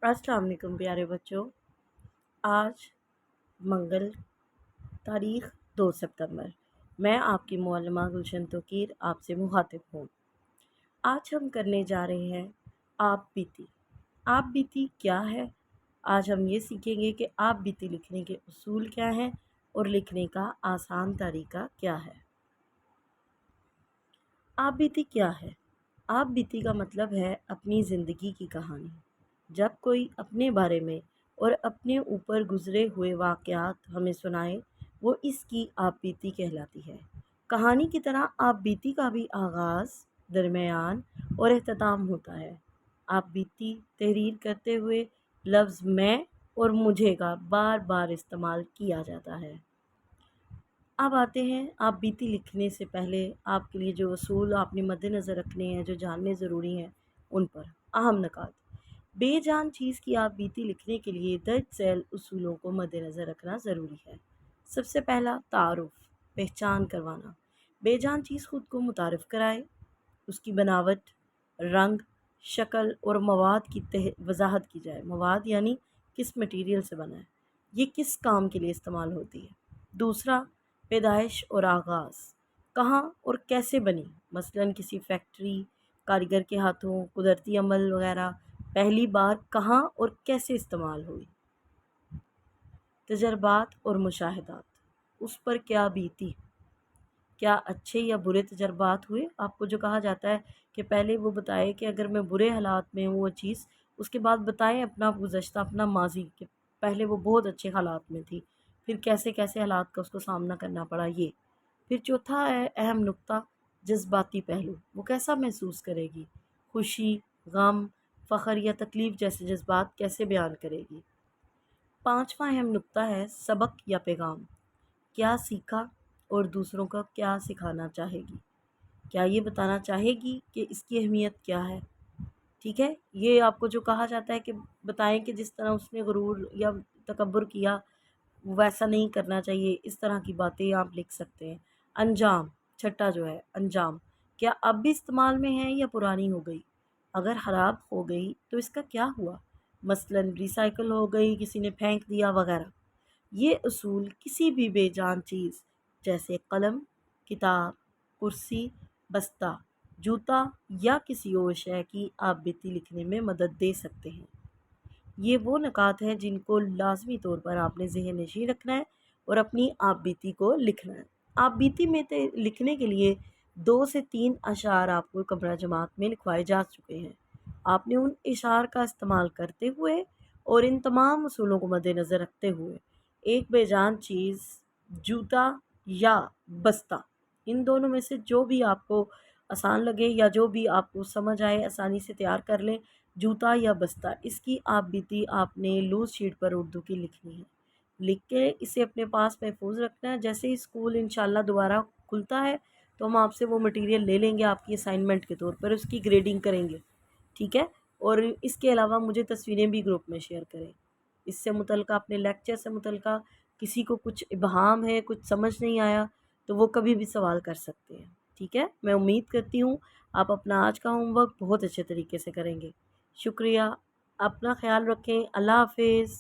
السلام علیکم پیارے بچوں۔ آج منگل، تاریخ 2 ستمبر۔ میں آپ کی معلمہ گلشن توقیر آپ سے مخاطب ہوں۔ آج ہم کرنے جا رہے ہیں آپ بیتی۔ آپ بیتی کیا ہے؟ آج ہم یہ سیکھیں گے کہ آپ بیتی لکھنے کے اصول کیا ہیں اور لکھنے کا آسان طریقہ کیا ہے۔ آپ بیتی کیا ہے؟ آپ بیتی کا مطلب ہے اپنی زندگی کی کہانی۔ جب کوئی اپنے بارے میں اور اپنے اوپر گزرے ہوئے واقعات ہمیں سنائے، وہ اس کی آپ بیتی کہلاتی ہے۔ کہانی کی طرح آپ بیتی کا بھی آغاز، درمیان اور اختتام ہوتا ہے۔ آپ بیتی تحریر کرتے ہوئے لفظ میں اور مجھے کا بار بار استعمال کیا جاتا ہے۔ اب آتے ہیں آپ بیتی لکھنے سے پہلے آپ کے لیے جو اصول آپ نے مد نظر رکھنے ہیں، جو جاننے ضروری ہیں، ان پر اہم نکات۔ بے جان چیز کی آپ بیتی لکھنے کے لیے درج ذیل اصولوں کو مد نظر رکھنا ضروری ہے۔ سب سے پہلا تعارف، پہچان کروانا۔ بے جان چیز خود کو متعارف کرائے، اس کی بناوٹ، رنگ، شکل اور مواد کی وضاحت کی جائے۔ مواد یعنی کس مٹیریل سے بنا ہے، یہ کس کام کے لیے استعمال ہوتی ہے۔ دوسرا، پیدائش اور آغاز، کہاں اور کیسے بنی، مثلاً کسی فیکٹری، کاریگر کے ہاتھوں، قدرتی عمل وغیرہ، پہلی بار کہاں اور کیسے استعمال ہوئی۔ تجربات اور مشاہدات، اس پر کیا بیتی، کیا اچھے یا برے تجربات ہوئے۔ آپ کو جو کہا جاتا ہے کہ پہلے وہ بتائے کہ اگر میں برے حالات میں ہوں وہ چیز، اس کے بعد بتائیں اپنا گزشتہ، اپنا ماضی، کہ پہلے وہ بہت اچھے حالات میں تھی، پھر کیسے کیسے حالات کا اس کو سامنا کرنا پڑا یہ۔ پھر چوتھا ہے اہم نقطہ، جذباتی پہلو، وہ کیسا محسوس کرے گی، خوشی، غم، فخر یا تکلیف جیسے جذبات کیسے بیان کرے گی۔ پانچواں اہم نقطہ ہے سبق یا پیغام، کیا سیکھا اور دوسروں کا کیا سکھانا چاہے گی، کیا یہ بتانا چاہے گی کہ اس کی اہمیت کیا ہے۔ ٹھیک ہے، یہ آپ کو جو کہا جاتا ہے کہ بتائیں کہ جس طرح اس نے غرور یا تکبر کیا ویسا نہیں کرنا چاہیے، اس طرح کی باتیں آپ لکھ سکتے ہیں۔ انجام، چھٹا جو ہے انجام، کیا اب بھی استعمال میں ہے یا پرانی ہو گئی، اگر خراب ہو گئی تو اس کا کیا ہوا، مثلاً ریسائیکل ہو گئی، کسی نے پھینک دیا وغیرہ۔ یہ اصول کسی بھی بے جان چیز جیسے قلم، کتاب، کرسی، بستہ، جوتا یا کسی اور شے کی آپ بیتی لکھنے میں مدد دے سکتے ہیں۔ یہ وہ نکات ہیں جن کو لازمی طور پر آپ نے ذہن نشین رکھنا ہے اور اپنی آپ بیتی کو لکھنا ہے۔ آپ بیتی میں لکھنے کے لیے 2 سے 3 اشعار آپ کو کمرہ جماعت میں لکھوائے جا چکے ہیں۔ آپ نے ان اشعار کا استعمال کرتے ہوئے اور ان تمام اصولوں کو مد نظر رکھتے ہوئے ایک بے جان چیز، جوتا یا بستہ، ان دونوں میں سے جو بھی آپ کو آسان لگے یا جو بھی آپ کو سمجھ آئے آسانی سے تیار کر لیں۔ جوتا یا بستہ، اس کی آپ بیتی آپ نے لوز شیٹ پر اردو کی لکھنی ہے۔ لکھ کے اسے اپنے پاس محفوظ رکھنا ہے۔ جیسے ہی اسکول انشاءاللہ دوبارہ کھلتا ہے تو ہم آپ سے وہ مٹیریل لے لیں گے آپ کی اسائنمنٹ کے طور پر، اس کی گریڈنگ کریں گے، ٹھیک ہے۔ اور اس کے علاوہ مجھے تصویریں بھی گروپ میں شیئر کریں۔ اس سے متعلقہ اپنے لیکچر سے متعلقہ کسی کو کچھ ابہام ہے، کچھ سمجھ نہیں آیا تو وہ کبھی بھی سوال کر سکتے ہیں، ٹھیک ہے۔ میں امید کرتی ہوں آپ اپنا آج کا ہوم ورک بہت اچھے طریقے سے کریں گے۔ شکریہ، اپنا خیال رکھیں، اللہ حافظ۔